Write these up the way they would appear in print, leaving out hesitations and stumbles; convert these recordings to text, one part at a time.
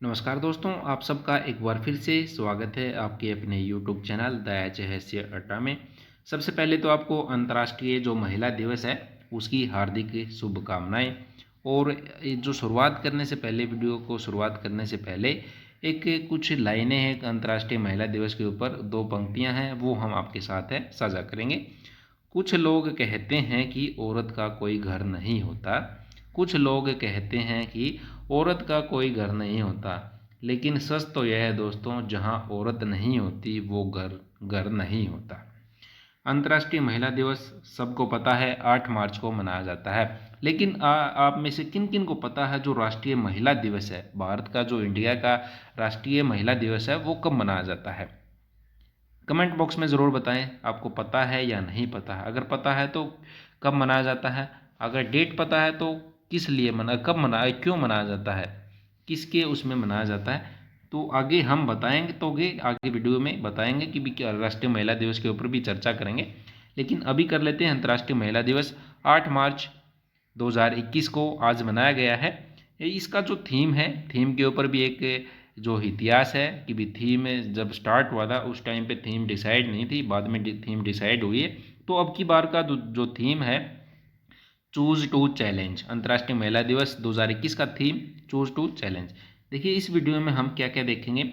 नमस्कार दोस्तों, आप सबका एक बार फिर से स्वागत है आपके अपने यूट्यूब चैनल द एच अड्डा में। सबसे पहले तो आपको अंतर्राष्ट्रीय जो महिला दिवस है उसकी हार्दिक शुभकामनाएं। और ये जो शुरुआत करने से पहले वीडियो को शुरुआत करने से पहले एक कुछ लाइनें हैं अंतर्राष्ट्रीय महिला दिवस के ऊपर, दो पंक्तियां हैं वो हम आपके साथ है साझा करेंगे। कुछ लोग कहते हैं कि औरत का कोई घर नहीं होता। कुछ लोग कहते हैं कि औरत का कोई घर नहीं होता, लेकिन सच तो यह है दोस्तों, जहां औरत नहीं होती वो घर घर नहीं होता। अंतर्राष्ट्रीय महिला दिवस सबको पता है 8 मार्च को मनाया जाता है। लेकिन आप में से किन किन को पता है जो राष्ट्रीय महिला दिवस है, भारत का जो इंडिया का राष्ट्रीय महिला दिवस है वो कब मनाया जाता है? कमेंट बॉक्स में ज़रूर बताएं आपको पता है या नहीं पता है। अगर पता है तो कब मनाया जाता है, अगर डेट पता है तो किस लिए कब मनाया, क्यों मनाया जाता है, किसके उसमें मनाया जाता है, तो आगे हम बताएंगे। तो आगे वीडियो में बताएंगे कि भी क्या राष्ट्रीय महिला दिवस के ऊपर भी चर्चा करेंगे। लेकिन अभी कर लेते हैं अंतर्राष्ट्रीय महिला दिवस। 8 मार्च 2021 को आज मनाया गया है। इसका जो थीम है, थीम के ऊपर भी एक जो इतिहास है कि भी थीम जब स्टार्ट हुआ था उस टाइम पे थीम डिसाइड नहीं थी, बाद में थीम डिसाइड हुई है। तो अब की बार का जो थीम है, चूज टू चैलेंज। अंतर्राष्ट्रीय महिला दिवस 2021 का थीम चूज टू चैलेंज। देखिए इस वीडियो में हम क्या क्या देखेंगे,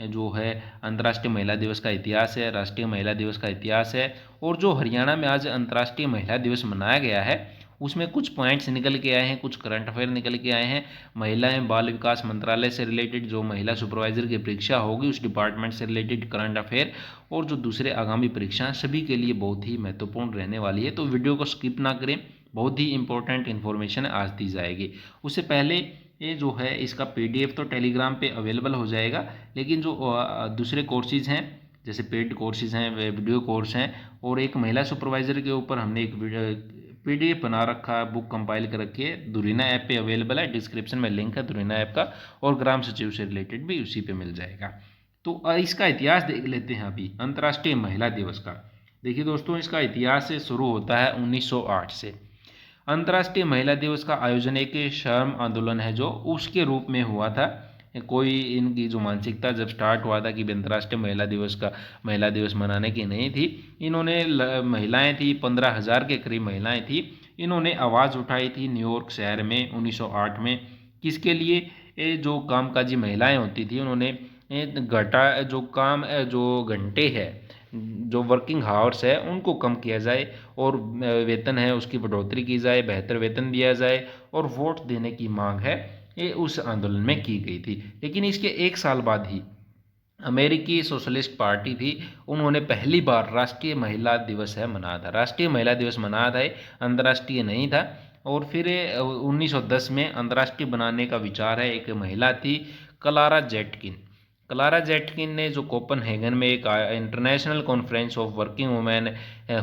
जो है अंतर्राष्ट्रीय महिला दिवस का इतिहास है, राष्ट्रीय महिला दिवस का इतिहास है, और जो हरियाणा में आज अंतर्राष्ट्रीय महिला दिवस मनाया गया है उसमें कुछ पॉइंट्स निकल के आए हैं, कुछ करंट अफेयर निकल के आए हैं। महिलाएं बाल विकास मंत्रालय से रिलेटेड जो महिला सुपरवाइजर की परीक्षा होगी उस डिपार्टमेंट से रिलेटेड करंट अफेयर, और जो दूसरे आगामी परीक्षाएं सभी के लिए बहुत ही महत्वपूर्ण रहने वाली है। तो वीडियो को स्किप ना करें, बहुत ही इंपॉर्टेंट इन्फॉर्मेशन आज दी जाएगी। उससे पहले ये जो है इसका पीडीएफ तो टेलीग्राम पे अवेलेबल हो जाएगा, लेकिन जो दूसरे कोर्सेज हैं जैसे पेड कोर्सेज हैं, वीडियो कोर्स हैं, और एक महिला सुपरवाइजर के ऊपर हमने एक पीडीएफ बना रखा है, बुक कंपाइल कर रखी है, दुरीना ऐप पे अवेलेबल है, डिस्क्रिप्शन में लिंक है दुरीना ऐप का, और ग्राम सचिव से रिलेटेड भी उसी पे मिल जाएगा। तो इसका इतिहास देख लेते हैं अभी अंतर्राष्ट्रीय महिला दिवस का। देखिए दोस्तों, इसका इतिहास से शुरू होता है 1908 से। अंतर्राष्ट्रीय महिला दिवस का आयोजन एक श्रम आंदोलन है जो उसके रूप में हुआ था। कोई इनकी जो मानसिकता जब स्टार्ट हुआ था कि अंतर्राष्ट्रीय महिला दिवस मनाने की नहीं थी। इन्होंने महिलाएं थी, 15,000 के करीब महिलाएं थी, इन्होंने आवाज़ उठाई थी न्यूयॉर्क शहर में 1908 में। किसके लिए? जो कामकाजी महिलाएं होती थी उन्होंने जो घंटे है, जो वर्किंग हावर्स है उनको कम किया जाए, और वेतन है उसकी बढ़ोतरी की जाए, बेहतर वेतन दिया जाए, और वोट देने की मांग है ये उस आंदोलन में की गई थी। लेकिन इसके एक साल बाद ही अमेरिकी सोशलिस्ट पार्टी थी, उन्होंने पहली बार राष्ट्रीय महिला दिवस है मनाया था, राष्ट्रीय महिला दिवस मनाया था, अंतर्राष्ट्रीय नहीं था। और फिर 1910 में अंतर्राष्ट्रीय बनाने का विचार है, एक महिला थी क्लारा जेटकिन। क्लारा जेटकिन ने जो कोपनहेगन में एक international conference of working women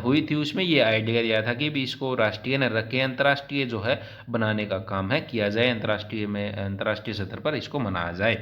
हुई थी, उसमें ये आइडिया दिया था कि भी इसको राष्ट्रीय न रखे, अंतर्राष्ट्रीय जो है बनाने का काम है किया जाए, अंतर्राष्ट्रीय स्तर पर इसको मनाया जाए।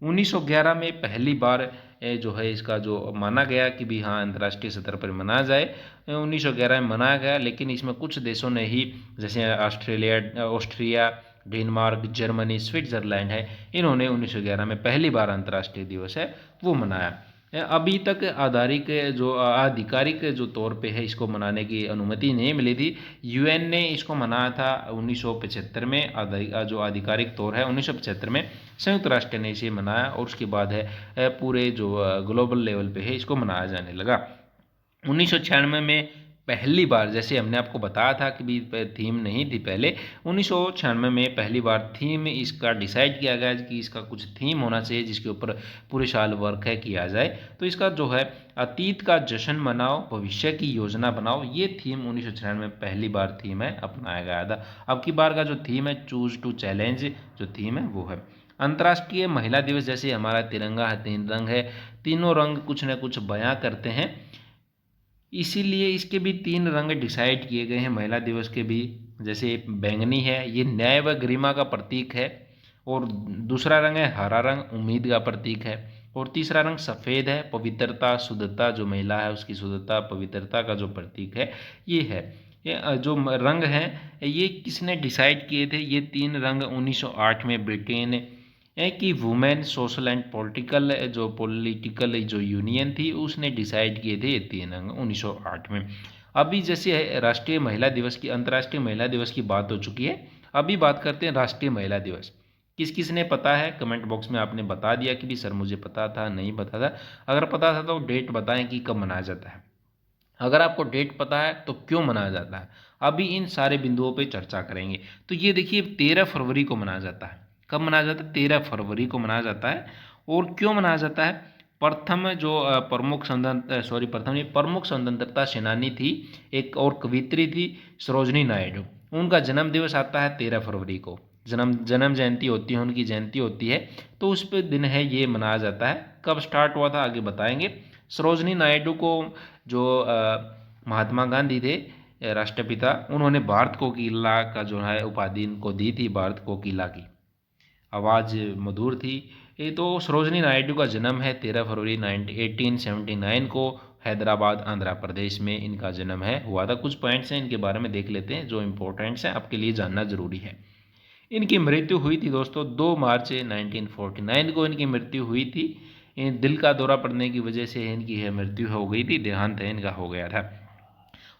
1911 में पहली बार जो है इसका जो माना गया कि भी हाँ अंतर्राष्ट्रीय स्तर पर मनाया जाए, 1911 में मनाया गया। लेकिन इसमें कुछ देशों ने ही, जैसे ऑस्ट्रिया, डेनमार्क, जर्मनी, स्विट्जरलैंड है, इन्होंने 1911 में पहली बार अंतर्राष्ट्रीय दिवस है वो मनाया। अभी तक आधिकारिक जो तौर पे है इसको मनाने की अनुमति नहीं मिली थी। यूएन ने इसको मनाया था 1975 में, जो आधिकारिक तौर है 1975 में संयुक्त राष्ट्र ने इसे मनाया, और उसके बाद है पूरे जो ग्लोबल लेवल पे है इसको मनाया जाने लगा। 1996 में पहली बार, जैसे हमने आपको बताया था कि भी थीम नहीं थी पहले, 1996 में पहली बार थीम इसका डिसाइड किया गया कि इसका कुछ थीम होना चाहिए जिसके ऊपर पूरे साल वर्क है किया जाए। तो इसका जो है अतीत का जश्न मनाओ, भविष्य की योजना बनाओ, ये थीम 1996 में पहली बार थीम है अपनाया गया था। अब की बार का जो थीम है चूज टू चैलेंज, जो थीम है वो है। अंतर्राष्ट्रीय महिला दिवस जैसे हमारा तिरंगा है, 3 रंग है, तीनों रंग कुछ न कुछ बयां करते हैं, इसीलिए इसके भी 3 रंग डिसाइड किए गए हैं महिला दिवस के भी। जैसे बैंगनी है, ये न्याय व गरिमा का प्रतीक है, और दूसरा रंग है हरा रंग, उम्मीद का प्रतीक है, और तीसरा रंग सफ़ेद है, पवित्रता, शुद्धता, जो महिला है उसकी शुद्धता, पवित्रता का जो प्रतीक है ये है। ये जो रंग हैं ये किसने डिसाइड किए थे? ये 3 रंग 1908 में ब्रिटेन कि वुमेन सोशल एंड पॉलिटिकल जो यूनियन थी उसने डिसाइड किए थे ये 3 अंग 1908 में। अभी जैसे राष्ट्रीय महिला दिवस की अंतर्राष्ट्रीय महिला दिवस की बात हो चुकी है, अभी बात करते हैं राष्ट्रीय महिला दिवस। किस किस ने पता है कमेंट बॉक्स में आपने बता दिया कि भी सर मुझे पता था, नहीं पता था। अगर पता था तो डेट बताएं कि कब मनाया जाता है। अगर आपको डेट पता है तो क्यों मनाया जाता है, अभी इन सारे बिंदुओं पे चर्चा करेंगे। तो ये देखिए 13 फरवरी को मनाया जाता है। कब मनाया जाता है? 13 फरवरी को मनाया जाता है। और क्यों मनाया जाता है? प्रथम जो प्रमुख स्वतंत्रता सेनानी थी, एक और कवित्री थी सरोजनी नायडू, उनका जन्म दिवस आता है 13 फरवरी को। जन्म जयंती होती है, उनकी जयंती होती है, तो उस पे दिन है ये मनाया जाता है। कब स्टार्ट हुआ था आगे बताएंगे। सरोजनी नायडू को जो महात्मा गांधी थे राष्ट्रपिता, उन्होंने भारत कोकिला का जो है उपाधि इनको दी थी, भारत कोकिला की। आवाज़ मधुर थी। ये तो सरोजनी नायडू का जन्म है 13 फरवरी 1879 को, हैदराबाद आंध्र प्रदेश में इनका जन्म है हुआ था। कुछ पॉइंट्स हैं इनके बारे में देख लेते हैं जो इंपॉर्टेंट्स हैं, आपके लिए जानना जरूरी है। इनकी मृत्यु हुई थी दोस्तों 2 मार्च 1949 को इनकी मृत्यु हुई थी। दिल का दौरा पड़ने की वजह से इनकी मृत्यु हो गई थी, देहांत इनका हो गया था।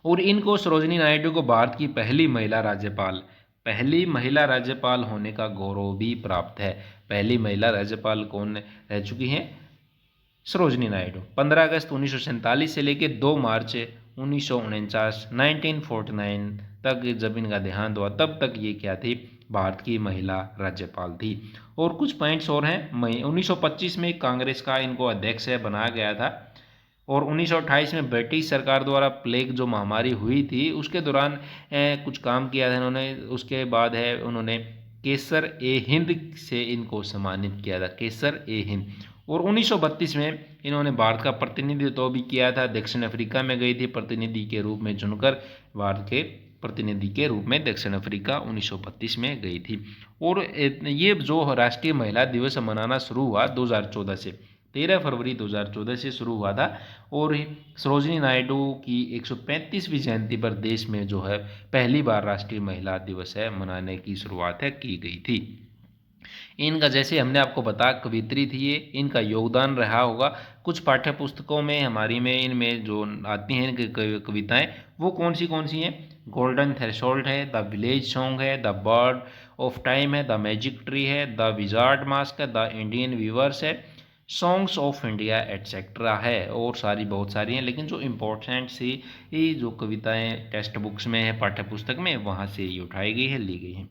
और इनको सरोजनी नायडू को भारत की पहली महिला राज्यपाल होने का गौरव भी प्राप्त है। पहली महिला राज्यपाल कौन रह चुकी हैं? सरोजनी नायडू। 15 अगस्त 1947 से लेकर 2 मार्च 1949 तक जब इनका देहांत हुआ तब तक ये क्या थी? भारत की महिला राज्यपाल थी। और कुछ पॉइंट्स और हैं। 1925 में कांग्रेस का इनको अध्यक्ष बनाया गया था। और 1928 में ब्रिटिश सरकार द्वारा प्लेग जो महामारी हुई थी उसके दौरान कुछ काम किया था इन्होंने। उसके बाद है उन्होंने केसर ए हिंद से इनको सम्मानित किया था, केसर ए हिंद। और 1932 में इन्होंने भारत का प्रतिनिधित्व भी किया था। दक्षिण अफ्रीका में गई थी प्रतिनिधि के रूप में चुनकर, भारत के प्रतिनिधि के रूप में दक्षिण अफ्रीका 1932 में गई थी। और ये जो राष्ट्रीय महिला दिवस मनाना शुरू हुआ 2014 से, 13 फरवरी 2014 से शुरू हुआ था। और सरोजनी नायडू की 135वीं जयंती पर देश में जो है पहली बार राष्ट्रीय महिला दिवस है मनाने की शुरुआत है की गई थी। इनका जैसे हमने आपको बताया कवित्री थी ये, इनका योगदान रहा होगा। कुछ पाठ्य पुस्तकों में हमारी में इनमें जो आती हैं इनकी कविताएं, वो कौन सी हैं? गोल्डन थ्रेशोल्ड है, द विलेज सॉन्ग है, द बर्ड ऑफ टाइम है, द मैजिक ट्री है, द विजार्ड मास्क है, द इंडियन वीवर्स है, सॉन्ग्स ऑफ इंडिया एटसेट्रा है। और बहुत सारी हैं, लेकिन जो इम्पोर्टेंट सी ये जो कविताएं टेक्स्ट बुक्स में है, पाठ्य पुस्तक में, वहाँ से ये उठाई गई है, ली गई हैं।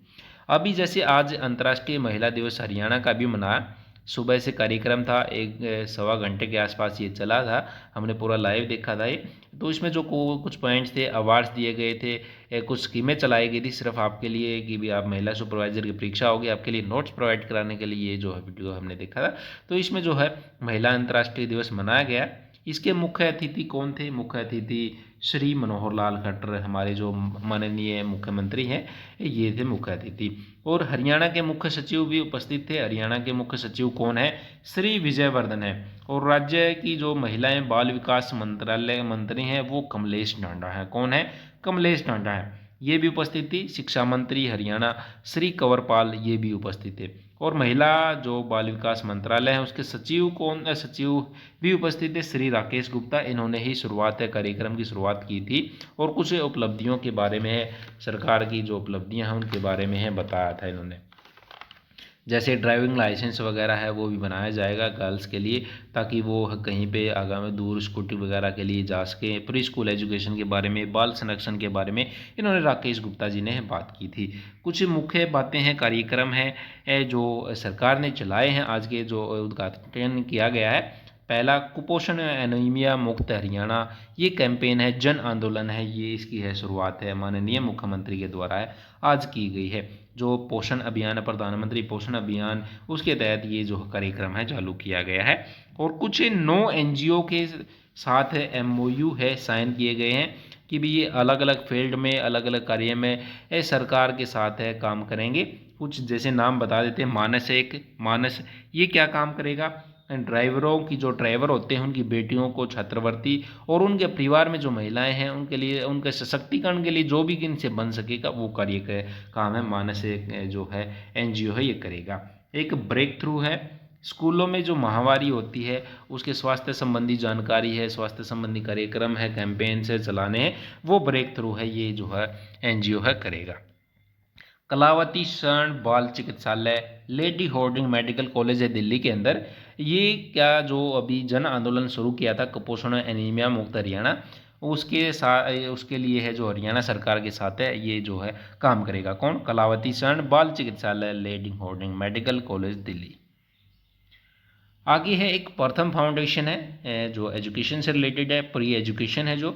अभी जैसे आज अंतर्राष्ट्रीय महिला दिवस हरियाणा का भी मनाया। सुबह से कार्यक्रम था, 1-1.25 घंटे के आसपास ये चला था, हमने पूरा लाइव देखा था ये। तो इसमें जो कुछ पॉइंट्स थे, अवार्ड्स दिए गए थे, कुछ स्कीमें चलाई गई थी सिर्फ आपके लिए कि भी आप महिला सुपरवाइजर की परीक्षा होगी, आपके लिए नोट्स प्रोवाइड कराने के लिए ये जो है वीडियो हमने देखा था। तो इसमें जो है महिला अंतर्राष्ट्रीय दिवस मनाया गया। इसके मुख्य अतिथि कौन थे? मुख्य अतिथि श्री मनोहर लाल खट्टर, हमारे जो माननीय मुख्यमंत्री हैं, ये थे मुख्य अतिथि। और हरियाणा के मुख्य सचिव भी उपस्थित थे। हरियाणा के मुख्य सचिव कौन है? श्री विजयवर्धन है। और राज्य की जो महिलाएं बाल विकास मंत्रालय मंत्री हैं वो कमलेश ढांडा है। कौन है? कमलेश ढांडा है, ये भी उपस्थित थी। शिक्षा मंत्री हरियाणा श्री कंवरपाल ये भी उपस्थित थे। और महिला जो बाल विकास मंत्रालय है उसके सचिव भी उपस्थित थे, श्री राकेश गुप्ता। इन्होंने ही कार्यक्रम की शुरुआत की थी। और कुछ उपलब्धियों के बारे में है, सरकार की जो उपलब्धियां हैं उनके बारे में है बताया था इन्होंने। जैसे ड्राइविंग लाइसेंस वगैरह है वो भी बनाया जाएगा गर्ल्स के लिए, ताकि वो कहीं पे आगामी दूर स्कूटी वगैरह के लिए जा सके। प्री स्कूल एजुकेशन के बारे में, बाल संरक्षण के बारे में इन्होंने राकेश गुप्ता जी ने बात की थी। कुछ मुख्य बातें हैं, कार्यक्रम हैं जो सरकार ने चलाए हैं, आज के जो उद्घाटन किया गया है। पहला, कुपोषण एनीमिया मुक्त हरियाणा, ये कैंपेन है, जन आंदोलन है, ये इसकी है शुरुआत है, माननीय मुख्यमंत्री के द्वारा है आज की गई है। जो पोषण अभियान है, प्रधानमंत्री पोषण अभियान, उसके तहत ये जो कार्यक्रम है चालू किया गया है। और कुछ 9 NGO के साथ MOU है साइन किए गए हैं कि भी ये अलग अलग फील्ड में, अलग अलग कार्य में सरकार के साथ है काम करेंगे। कुछ जैसे नाम बता देते हैं। मानस ये क्या काम करेगा? ड्राइवरों की, जो ड्राइवर होते हैं उनकी बेटियों को छात्रवृत्ति, और उनके परिवार में जो महिलाएं हैं उनके लिए, उनके सशक्तिकरण के लिए जो भी इनसे बन सकेगा वो कार्य काम है, मानस जो है NGO है ये करेगा। एक ब्रेक थ्रू है, स्कूलों में जो माहवारी होती है उसके स्वास्थ्य संबंधी जानकारी है, स्वास्थ्य संबंधी कार्यक्रम है, कैंपेन्स है चलाने हैं, वो ब्रेक थ्रू है, ये जो है एनजीओ है करेगा। Kalavati Swarna Bal Chikitsalaya lady Hardinge medical college है दिल्ली के अंदर। ये क्या जो अभी जन आंदोलन शुरू किया था कुपोषण एनीमिया मुक्त हरियाणा, उसके साथ उसके लिए है जो हरियाणा सरकार के साथ है, ये जो है काम करेगा कौन? Kalavati Swarna Bal Chikitsalaya lady Hardinge medical college Delhi. आगे है एक प्रथम फाउंडेशन है जो एजुकेशन से रिलेटेड है, प्री एजुकेशन है जो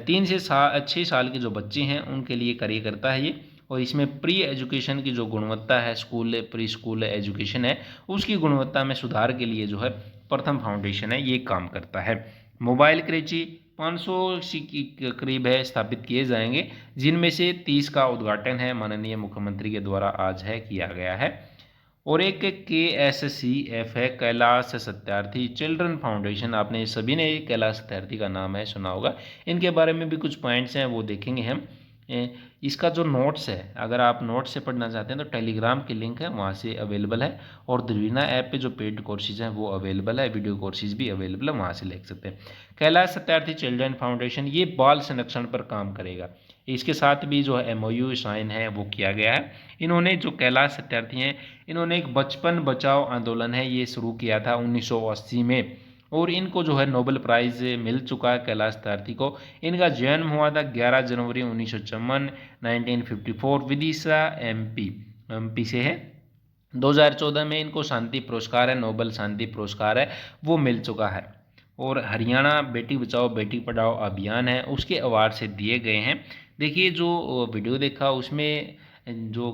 3 से 6 साल के जो बच्चे हैं उनके लिए कार्य करता है ये, और इसमें प्री एजुकेशन की जो गुणवत्ता है, स्कूल प्री स्कूल एजुकेशन है उसकी गुणवत्ता में सुधार के लिए जो है प्रथम फाउंडेशन है ये काम करता है। मोबाइल क्रेची 500 के करीब है स्थापित किए जाएंगे, जिनमें से 30 का उद्घाटन है माननीय मुख्यमंत्री के द्वारा आज है किया गया है। और एक KSCF है कैलाश सत्यार्थी चिल्ड्रन फाउंडेशन, आपने सभी ने कैलाश सत्यार्थी का नाम है सुना होगा, इनके बारे में भी कुछ पॉइंट्स हैं वो देखेंगे हम। इसका जो नोट्स है, अगर आप नोट्स से पढ़ना चाहते हैं तो टेलीग्राम की लिंक है वहाँ से अवेलेबल है, और द्रविना ऐप पे जो पेड कोर्सेज हैं वो अवेलेबल है, वीडियो कोर्सेज भी अवेलेबल है, वहाँ से ले सकते हैं। कैलाश सत्यार्थी चिल्ड्रन फाउंडेशन ये बाल संरक्षण पर काम करेगा, इसके साथ भी जो है MOU साइन है वो किया गया है। इन्होंने जो कैलाश सत्यार्थी हैं इन्होंने एक बचपन बचाओ आंदोलन है ये शुरू किया था 1980 में, और इनको जो है नोबेल प्राइज़ मिल चुका है कैलाश सत्यार्थी को। इनका जन्म हुआ था 11 जनवरी 1954 1954 विदिशा MP से है। 2014 में इनको शांति पुरस्कार है, नोबेल शांति पुरस्कार है वो मिल चुका है। और हरियाणा बेटी बचाओ बेटी पढ़ाओ अभियान है उसके अवार्ड से दिए गए हैं। देखिए जो वीडियो देखा उसमें जो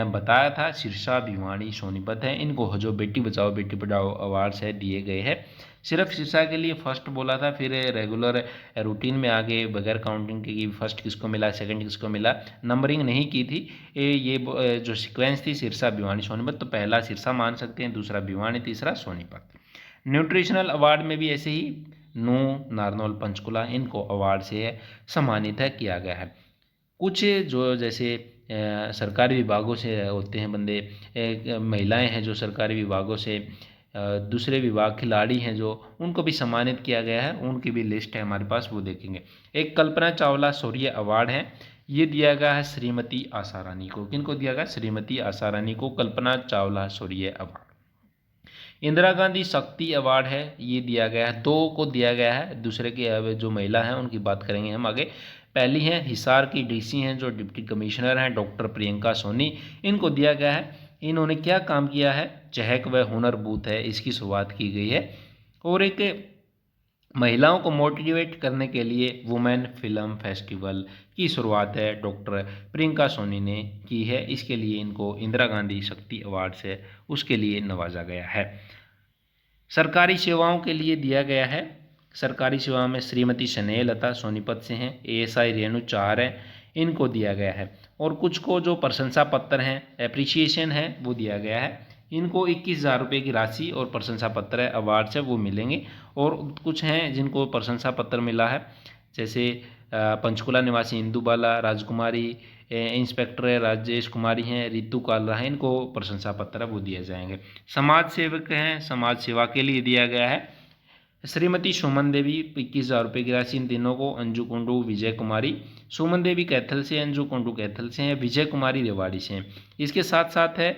बताया था शीर्षा भिवानी सोनीपत है, इनको जो बेटी बचाओ बेटी पढ़ाओ अवार्ड से दिए गए हैं। सिर्फ शीर्षा के लिए फर्स्ट बोला था, फिर रेगुलर रूटीन में आगे बगैर काउंटिंग के फर्स्ट किसको मिला सेकंड किसको मिला, नंबरिंग नहीं की थी। ये जो सीक्वेंस थी शीर्षा भिवानी सोनीपत, तो पहला शीर्षा मान सकते हैं, दूसरा भिवानी, तीसरा सोनीपत। न्यूट्रिशनल अवार्ड में भी ऐसे ही नू नारनौल पंचकुला इनको अवार्ड से सम्मानित है किया गया है। कुछ जो जैसे सरकारी विभागों से होते हैं बंदे, महिलाएं हैं जो सरकारी विभागों से, दूसरे विभाग खिलाड़ी हैं जो, उनको भी सम्मानित किया गया है, उनकी भी लिस्ट है हमारे पास वो देखेंगे। एक कल्पना चावला शौर्य अवार्ड है, ये दिया गया है श्रीमती आशा रानी को। किनको दिया गया? श्रीमती आशा रानी को कल्पना चावला शौर्य अवार्ड। इंदिरा गांधी शक्ति अवार्ड है, ये दिया गया है, 2 को दिया गया है, दूसरे की जो महिला हैं उनकी बात करेंगे हम आगे। पहली हैं हिसार की DC हैं जो डिप्टी कमिश्नर हैं डॉक्टर प्रियंका सोनी, इनको दिया गया है। इन्होंने क्या काम किया है? चहक व हुनर बूथ है इसकी शुरुआत की गई है। और एक महिलाओं को मोटिवेट करने के लिए वुमेन फिल्म फेस्टिवल की शुरुआत है डॉक्टर प्रियंका सोनी ने की है, इसके लिए इनको इंदिरा गांधी शक्ति अवार्ड से उसके लिए नवाजा गया है। सरकारी सेवाओं के लिए दिया गया है, सरकारी सेवा में श्रीमती स्नेह लता सोनीपत से हैं, ASI रेणु 4 है, इनको दिया गया है। और कुछ को जो प्रशंसा पत्र हैं एप्रिसिएशन है वो दिया गया है, इनको 21,000 रुपये की राशि और प्रशंसा पत्र है अवार्ड से वो मिलेंगे। और कुछ हैं जिनको प्रशंसा पत्र मिला है, जैसे पंचकुला निवासी इंदुबाला राजकुमारी, इंस्पेक्टर राजेश कुमारी हैं, रितु कालरा हैं, इनको प्रशंसा पत्र वो दिए जाएंगे। समाज सेवक हैं, समाज सेवा के लिए दिया गया है श्रीमती सुमन देवी 21,000 रुपये की राशि इन तीनों को। अंजू कुंडू विजय कुमारी, सुमन देवी कैथल से, अंजू कुंडू कैथल से हैं, विजय कुमारी रेवाड़ी से हैं। इसके साथ साथ है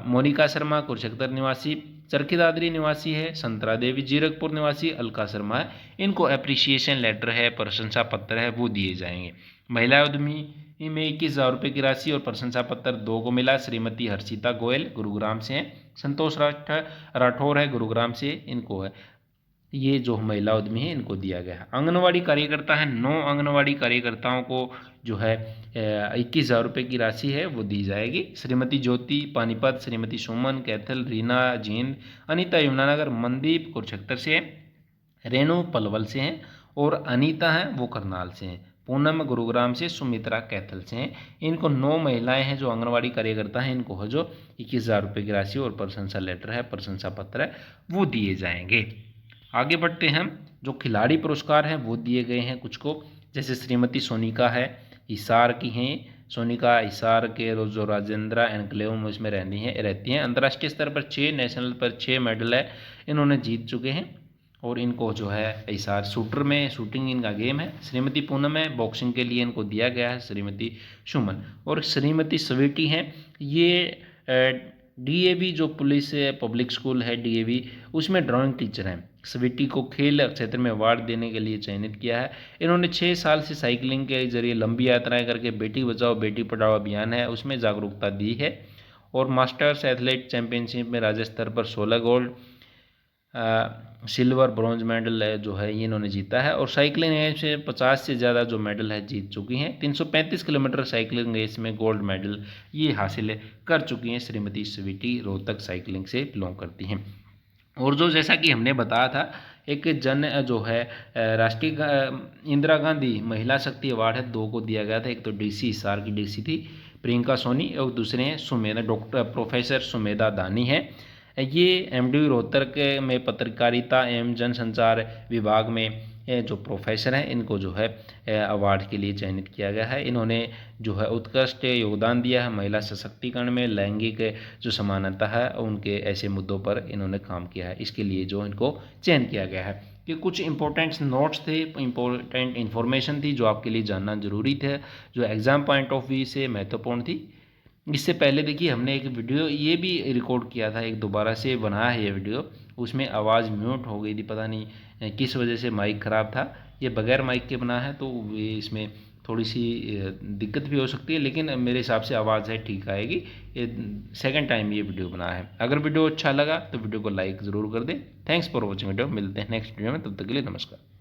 मोनिका शर्मा कुरुक्षेत्र निवासी, चरखी दादरी निवासी है, संतरा देवी जीरकपुर निवासी अलका शर्मा है, इनको एप्रिसिएशन लेटर है प्रशंसा पत्र है वो दिए जाएंगे। महिला उद्यमी में 21,000 रुपये की राशि और प्रशंसा पत्र 2 को मिला, श्रीमती हर्षिता गोयल गुरुग्राम से हैं, संतोष राठौर है गुरुग्राम से, इनको है ये जो महिला उद्यमी है इनको दिया गया है। आंगनवाड़ी कार्यकर्ता है, 9 आंगनवाड़ी कार्यकर्ताओं को जो है 21,000 रुपये की राशि है वो दी जाएगी। श्रीमती ज्योति पानीपत, श्रीमती सुमन कैथल, रीना जींद, अनीता यमुनानगर, मनदीप कुरुक्षेत्र से, रेणु पलवल से हैं, और अनीता हैं वो करनाल से हैं, पूनम गुरुग्राम से, सुमित्रा कैथल से हैं। इनको 9 महिलाएं हैं जो आंगनवाड़ी कार्यकर्ता हैं, इनको है जो 21,000 रुपये की राशि और प्रशंसा लेटर है प्रशंसा पत्र है वो दिए जाएंगे। आगे बढ़ते हैं, जो खिलाड़ी पुरस्कार हैं वो दिए गए हैं कुछ को, जैसे श्रीमती सोनिका है हिसार की हैं, सोनिका हिसार के जो राजेंद्रा एनक्लेव में इसमें रहती हैं। अंतर्राष्ट्रीय स्तर पर 6, नेशनल पर 6 मेडल है इन्होंने जीत चुके हैं। और इनको जो है हिसार शूटर में शूटिंग इनका गेम है। श्रीमती पूनम है, बॉक्सिंग के लिए इनको दिया गया है श्रीमती सुमन। और श्रीमती स्वीटी हैं, ये डीएवी जो पुलिस पब्लिक स्कूल है डीएवी, उसमें ड्राइंग टीचर हैं। स्वीटी को खेल क्षेत्र में अवार्ड देने के लिए चयनित किया है। इन्होंने 6 साल से साइकिलिंग के जरिए लंबी यात्राएं करके बेटी बचाओ बेटी पढ़ाओ अभियान है उसमें जागरूकता दी है। और मास्टर्स एथलेट चैंपियनशिप में राज्य स्तर पर 16 गोल्ड, सिल्वर, ब्रॉन्ज मेडल जो है ये इन्होंने जीता है। और साइकिलिंग रेस से 50 से ज़्यादा जो मेडल है जीत चुकी हैं। 335 किलोमीटर साइकिलिंग रेस में गोल्ड मेडल ये हासिल कर चुकी हैं श्रीमती स्वीटी, रोहतक साइकिलिंग से बिलोंग करती हैं। और जो जैसा कि हमने बताया था, एक जन जो है राष्ट्रीय इंदिरा गांधी महिला शक्ति अवार्ड है 2 को दिया गया था। एक तो डीसी हिसार की डीसी थी प्रियंका सोनी, और दूसरे हैं सुमेधा, डॉक्टर प्रोफेसर सुमेधा दानी है। ये एमडी रोहतक में पत्रकारिता एवं जनसंचार विभाग में जो प्रोफेसर हैं इनको जो है अवार्ड के लिए चयनित किया गया है। इन्होंने जो है उत्कृष्ट योगदान दिया है महिला सशक्तिकरण में, लैंगिक जो समानता है उनके ऐसे मुद्दों पर इन्होंने काम किया है, इसके लिए जो इनको चयन किया गया है। कि कुछ इंपॉर्टेंट नोट्स थे, इंपॉर्टेंट इन्फॉर्मेशन थी जो आपके लिए जानना जरूरी थे, जो एग्ज़ाम पॉइंट ऑफ व्यू से महत्वपूर्ण थी। इससे पहले देखिए हमने एक वीडियो ये भी रिकॉर्ड किया था, एक दोबारा से बनाया है ये वीडियो, उसमें आवाज़ म्यूट हो गई थी, पता नहीं किस वजह से, माइक ख़राब था। ये बगैर माइक के बना है तो इसमें थोड़ी सी दिक्कत भी हो सकती है, लेकिन मेरे हिसाब से आवाज़ है ठीक आएगी। ये सेकंड टाइम ये वीडियो बना है। अगर वीडियो अच्छा लगा तो वीडियो को लाइक ज़रूर कर दें। Thanks for watching video. मिलते हैं नेक्स्ट वीडियो में, तब तक के लिए नमस्कार।